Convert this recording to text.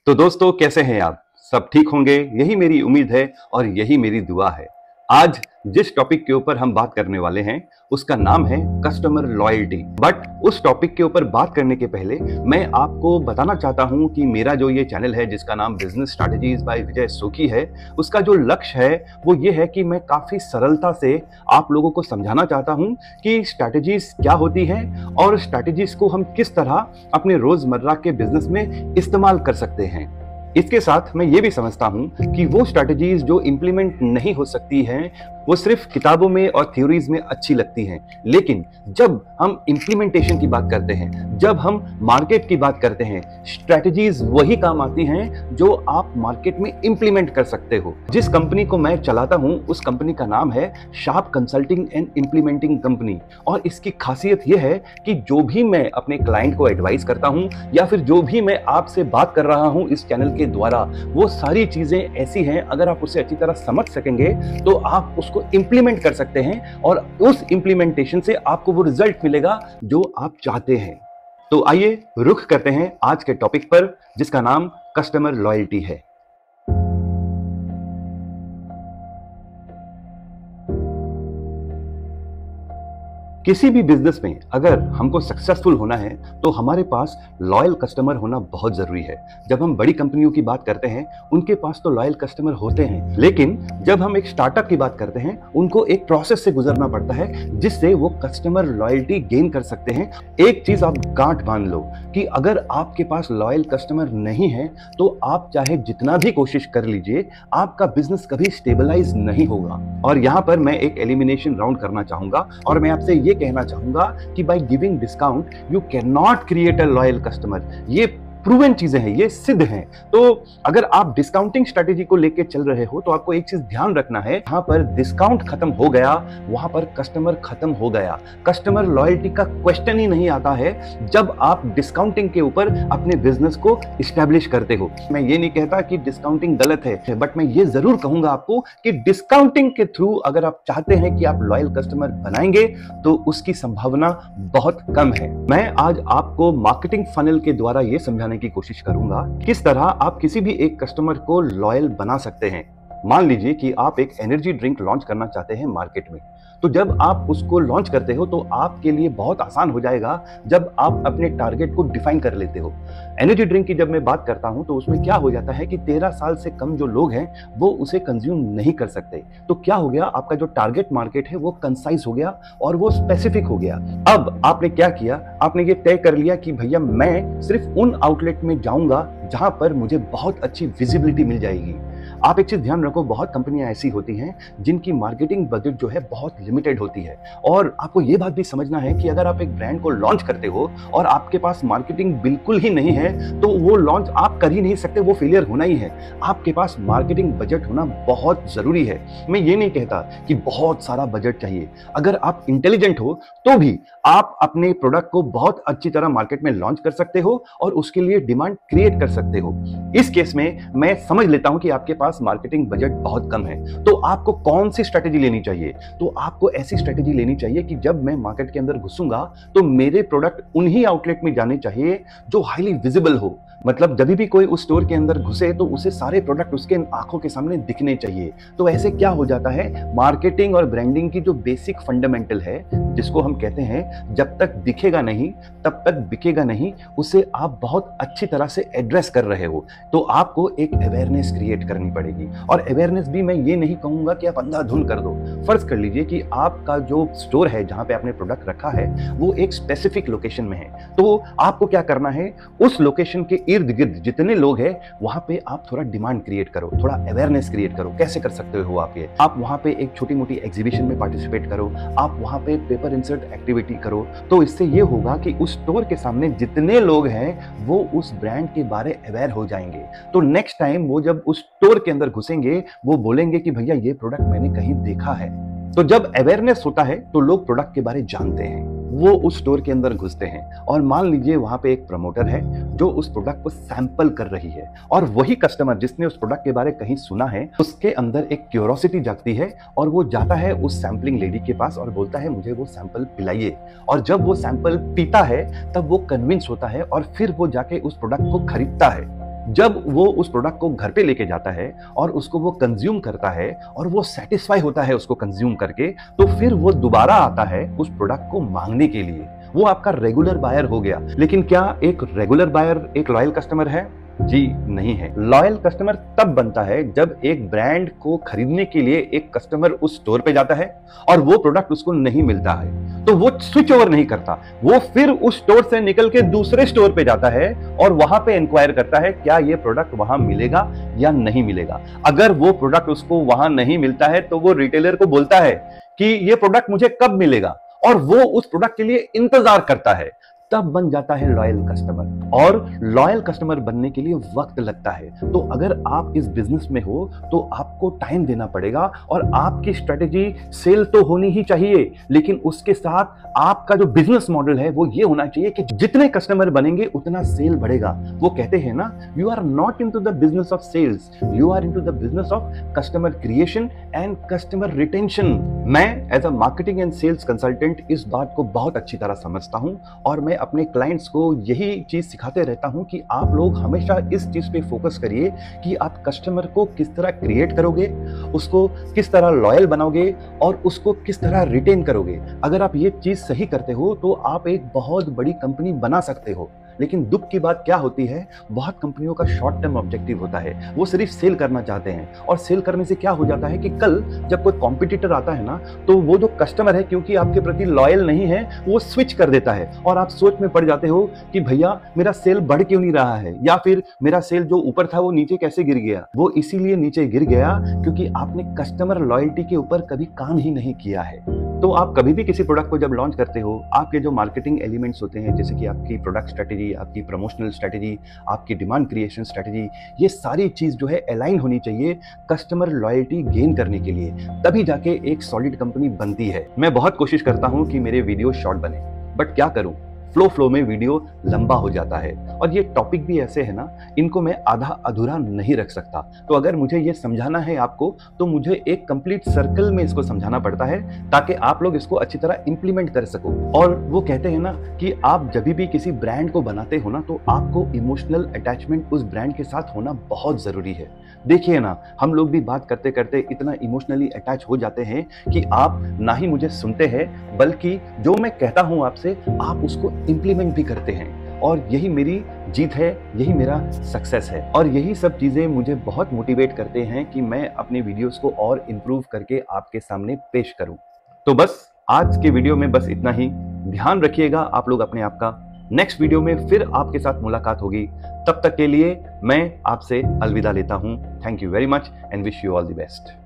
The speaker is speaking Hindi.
तो दोस्तों, कैसे हैं आप? सब ठीक होंगे, यही मेरी उम्मीद है और यही मेरी दुआ है। आज जिस टॉपिक के ऊपर हम बात करने वाले हैं उसका नाम है कस्टमर लॉयल्टी। बट उस टॉपिक के ऊपर बात करने के पहले मैं आपको बताना चाहता हूं कि मेरा जो ये चैनल है जिसका नाम बिजनेस स्ट्रैटेजीज बाय विजय सोकी है, उसका जो लक्ष्य है वो ये है कि मैं काफी सरलता से आप लोगों को समझाना चाहता हूं कि स्ट्रैटेजीज क्या होती हैं और स्ट्रैटेजीज को हम किस तरह अपने रोजमर्रा के बिजनेस में इस्तेमाल कर सकते हैं। इसके साथ मैं ये भी समझता हूं कि वो स्ट्रैटेजीज जो इंप्लीमेंट नहीं हो सकती हैं वो सिर्फ किताबों में और थ्योरीज में अच्छी लगती हैं, लेकिन जब हम इंप्लीमेंटेशन की बात करते हैं, जब हम मार्केट की बात करते हैं, स्ट्रैटेजीज वही काम आती हैं जो आप मार्केट में इंप्लीमेंट कर सकते हो। जिस कंपनी को मैं चलाता हूं उस कंपनी का नाम है sharp consulting and implementing company, और इसकी खासियत यह है कि जो भी मैं अपने क्लाइंट को एडवाइस करता हूं या फिर जो भी मैं आपसे बात कर रहा हूं इस चैनल के द्वारा, वो सारी चीजें ऐसी हैं, अगर आप उसे अच्छी तरह समझ सकेंगे तो आप उसको इंप्लीमेंट कर सकते हैं और उस इंप्लीमेंटेशन से आपको वो रिजल्ट मिलेगा जो आप चाहते हैं। तो आइए रुख करते हैं आज के टॉपिक पर जिसका नाम कस्टमर लॉयल्टी है। किसी भी बिजनेस में अगर हमको सक्सेसफुल होना है तो हमारे पास लॉयल कस्टमर होना बहुत जरूरी है। जब हम बड़ी कंपनियों की बात करते हैं उनके पास तो लॉयल कस्टमर होते हैं, लेकिन जब हम एक स्टार्टअप की बात करते हैं उनको एक प्रोसेस से गुजरना पड़ता है जिससे वो कस्टमर लॉयल्टी गेन कर सकते हैं। एक चीज आप गांठ बांध लो कि अगर आपके पास लॉयल कस्टमर नहीं है तो आप चाहे जितना भी कोशिश कर लीजिए, आपका बिजनेस कभी स्टेबलाइज नहीं होगा। और यहां पर मैं एक एलिमिनेशन राउंड करना चाहूंगा और मैं आपसे ये कहना चाहूंगा कि by giving discount you can not create a loyal customer. ये प्रूवन चीजें हैं, ये सिद्ध हैं। तो अगर आप डिस्काउंटिंग स्ट्रेटेजी को लेके चल रहे हो तो आपको एक चीज ध्यान रखना है, जहां पर डिस्काउंट खत्म हो गया वहां पर कस्टमर खत्म हो गया। कस्टमर लॉयल्टी का क्वेश्चन ही नहीं आता है जब आप डिस्काउंटिंग के ऊपर अपने बिजनेस को इस्टेब्लिश करते हो। मैं ये नहीं कहता कि डिस्काउंटिंग गलत है, बट मैं ये जरूर कहूंगा आपको कि डिस्काउंटिंग के थ्रू अगर आप चाहते हैं कि आप लॉयल कस्टमर बनाएंगे तो उसकी संभावना बहुत कम है। मैं आज आपको मार्केटिंग फनल के द्वारा यह समझाने की कोशिश करूंगा किस तरह आप किसी भी एक कस्टमर को लॉयल बना सकते हैं। मान लीजिए कि आप एक एनर्जी ड्रिंक लॉन्च करना चाहते हैं मार्केट में, तो जब आप उसको लॉन्च करते हो तो आपके लिए बहुत आसान हो जाएगा जब आप अपने टारगेट को डिफाइन कर लेते हो। एनर्जी ड्रिंक की जब मैं बात करता हूं तो उसमें क्या हो जाता है कि 13 साल से कम जो लोग हैं वो उसे कंज्यूम नहीं कर सकते। तो क्या हो गया, आपका जो टारगेट मार्केट है वो कंसाइज हो गया और वो स्पेसिफिक हो गया। अब आपने क्या किया, आपने ये तय कर लिया कि भैया मैं सिर्फ उन आउटलेट में जाऊंगा जहां पर मुझे बहुत अच्छी विजिबिलिटी मिल जाएगी। आप एक चीज ध्यान रखो, बहुत कंपनियां ऐसी होती हैं जिनकी मार्केटिंग बजट जो है बहुत लिमिटेड होती है। और आपको यह बात भी समझना है कि अगर आप एक ब्रांड को लॉन्च करते हो और आपके पास मार्केटिंग बिल्कुल ही नहीं है तो वो लॉन्च आप कर ही नहीं सकते, वो फेलियर होना ही है। आपके पास मार्केटिंग बजट होना बहुत जरूरी है। मैं ये नहीं कहता कि बहुत सारा बजट चाहिए, अगर आप इंटेलिजेंट हो तो भी आप अपने प्रोडक्ट को बहुत अच्छी तरह मार्केट में लॉन्च कर सकते हो और उसके लिए डिमांड क्रिएट कर सकते हो। इस केस में मैं समझ लेता हूं कि आपके पास मार्केटिंग बजट बहुत कम है, तो आपको कौन सी स्ट्रेटेजी लेनी चाहिए? तो आपको ऐसी स्ट्रेटेजी लेनी चाहिए कि जब मैं मार्केट के अंदर घुसूंगा तो मेरे प्रोडक्ट उन्हीं आउटलेट में जाने चाहिए जो हाईली विजिबल हो। मतलब जब भी कोई उस स्टोर के अंदर घुसे तो उसे सारे प्रोडक्ट उसके आंखों के सामने दिखने चाहिए। तो ऐसे क्या हो जाता है, मार्केटिंग और ब्रांडिंग की जो बेसिक फंडामेंटल है जिसको हम कहते हैं जब तक दिखेगा नहीं तब तक बिकेगा नहीं, उसे आप बहुत अच्छी तरह से एड्रेस कर रहे हो। तो आपको एक अवेयरनेस क्रिएट करनी पड़ेगी। और अवेयरनेस भी मैं ये नहीं कहूंगा कि आप अंधाधुंध कर दो। फर्ज कर लीजिए कि आपका जो स्टोर है जहां पे आपने प्रोडक्ट रखा है वो एक स्पेसिफिक लोकेशन में है, तो आपको क्या करना है, उस लोकेशन के इर्द गिर्द जितने लोग हैं वहां पे आप थोड़ा डिमांड क्रिएट करो, थोड़ा अवेयरनेस क्रिएट करो। कैसे कर सकते हो आप ये? आप वहां पे एक छोटी मोटी एग्जीबिशन में पार्टिसिपेट करो, आप वहां पे पेपर इंसर्ट एक्टिविटी करो। तो इससे ये होगा कि उस स्टोर के सामने जितने लोग हैं वो उस ब्रांड के बारे अवेयर हो जाएंगे। तो नेक्स्ट टाइम वो जब उस स्टोर के अंदर घुसेंगे वो बोलेंगे कि भैया ये प्रोडक्ट मैंने कहीं देखा है। तो जब अवेयरनेस होता है तो लोग प्रोडक्ट के बारे जानते हैं, वो उस स्टोर के अंदर घुसते हैं। और मान लीजिए वहां पे एक प्रमोटर है जो उस प्रोडक्ट को सैंपल कर रही है, और वही कस्टमर जिसने उस प्रोडक्ट के बारे कहीं सुना है उसके अंदर एक क्यूरोसिटी जागती है और वो जाता है उस सैंपलिंग लेडी के पास और बोलता है मुझे वो सैंपल पिलाइए। और जब वो सैंपल पीता है तब वो कन्विंस होता है और फिर वो जाके उस प्रोडक्ट को खरीदता है। जब वो उस प्रोडक्ट को घर पे लेके जाता है और उसको वो कंज्यूम करता है और वो सेटिस्फाई होता है उसको कंज्यूम करके, तो फिर वो दोबारा आता है उस प्रोडक्ट को मांगने के लिए। वो आपका रेगुलर बायर हो गया। लेकिन क्या एक रेगुलर बायर एक लॉयल कस्टमर है? जी नहीं है। लॉयल कस्टमर तब बनता है जब एक ब्रांड को खरीदने के लिए एक कस्टमर उस स्टोर पे जाता है और वो प्रोडक्ट उसको नहीं मिलता है, तो वो स्विच ओवर नहीं करता, वो फिर उस स्टोर से निकल के दूसरे स्टोर पे जाता है और वहां पे इंक्वायर करता है क्या ये प्रोडक्ट वहां मिलेगा या नहीं मिलेगा। अगर वो प्रोडक्ट उसको वहां नहीं मिलता है तो वो रिटेलर को बोलता है कि ये प्रोडक्ट मुझे कब मिलेगा, और वो उस प्रोडक्ट के लिए इंतजार करता है। तब बन जाता है लॉयल कस्टमर। और लॉयल कस्टमर बनने के लिए वक्त लगता है। तो अगर आप इस बिजनेस में हो तो आपको टाइम देना पड़ेगा और आपकी स्ट्रेटेजी सेल तो होनी ही चाहिए, लेकिन उसके साथ आपका जो बिजनेस मॉडल है वो ये होना चाहिए कि जितने कस्टमर बनेंगे उतना सेल बढ़ेगा। वो कहते हैं ना, you are not into the business of sales, you are into the business of customer creation and customer retention. मैं as a marketing and sales consultant इस बात को बहुत अच्छी तरह समझता हूं और मैं अपने क्लाइंट्स को यही चीज सिखाते रहता हूं कि आप लोग हमेशा इस चीज पे फोकस करिए कि आप कस्टमर को किस तरह क्रिएट करोगे, उसको किस तरह लॉयल बनाओगे और उसको किस तरह रिटेन करोगे। अगर आप ये चीज सही करते हो तो आप एक बहुत बड़ी कंपनी बना सकते हो। लेकिन दुख की बात क्या होती है, बहुत कंपनियों का शॉर्ट टर्म ऑब्जेक्टिव होता है, वो सिर्फ सेल करना चाहते हैं। और सेल करने से क्या हो जाता है कि कल जब कोई कॉम्पिटिटर आता है ना, तो वो जो कस्टमर है क्योंकि आपके प्रति लॉयल नहीं है, वो स्विच कर देता है और आप सोच में पड़ जाते हो कि भैया मेरा सेल बढ़ क्यों नहीं रहा है, या फिर मेरा सेल जो ऊपर था वो नीचे कैसे गिर गया। वो इसीलिए नीचे गिर गया क्योंकि आपने कस्टमर लॉयल्टी के ऊपर कभी काम ही नहीं किया है। तो आप कभी भी किसी प्रोडक्ट को जब लॉन्च करते हो, आपके जो मार्केटिंग एलिमेंट्स होते हैं, जैसे कि आपकी प्रोडक्ट स्ट्रेटेजी, आपकी प्रमोशनल स्ट्रेटेजी, आपकी डिमांड क्रिएशन स्ट्रेटेजी, ये सारी चीज जो है अलाइन होनी चाहिए कस्टमर लॉयल्टी गेन करने के लिए। तभी जाके एक सॉलिड कंपनी बनती है। मैं बहुत कोशिश करता हूं कि मेरे वीडियो शॉर्ट बने, बट क्या करूं, फ्लो में वीडियो लंबा हो जाता है और ये टॉपिक भी ऐसे है ना, इनको मैं आधा अधूरा नहीं रख सकता। तो अगर मुझे ये समझाना है आपको, तो मुझे एक कंप्लीट सर्कल में इसको समझाना पड़ता है ताकि आप लोग इसको अच्छी तरह इंप्लीमेंट कर सको। और वो कहते हैं ना कि आप जब भी किसी ब्रांड को बनाते हो ना, तो आपको इमोशनल अटैचमेंट उस ब्रांड के साथ होना बहुत जरूरी है। देखिए ना, हम लोग भी बात करते करते इतना इमोशनली अटैच हो जाते हैं कि आप ना ही मुझे सुनते हैं, बल्कि जो मैं कहता हूं आपसे, आप उसको इंप्लीमेंट भी करते हैं। और यही मेरी जीत है, यही मेरा सक्सेस है। और यही सब चीजें मुझे बहुत मोटिवेट करते हैं कि मैं अपने वीडियोस को और इंप्रूव करके आपके सामने पेश करूं। तो बस आज के वीडियो में बस इतना ही। ध्यान रखिएगा आप लोग अपने आप का। नेक्स्ट वीडियो में फिर आपके साथ मुलाकात होगी। तब तक के लिए मैं आपसे अलविदा लेता हूं। Thank you very much and wish you all the best.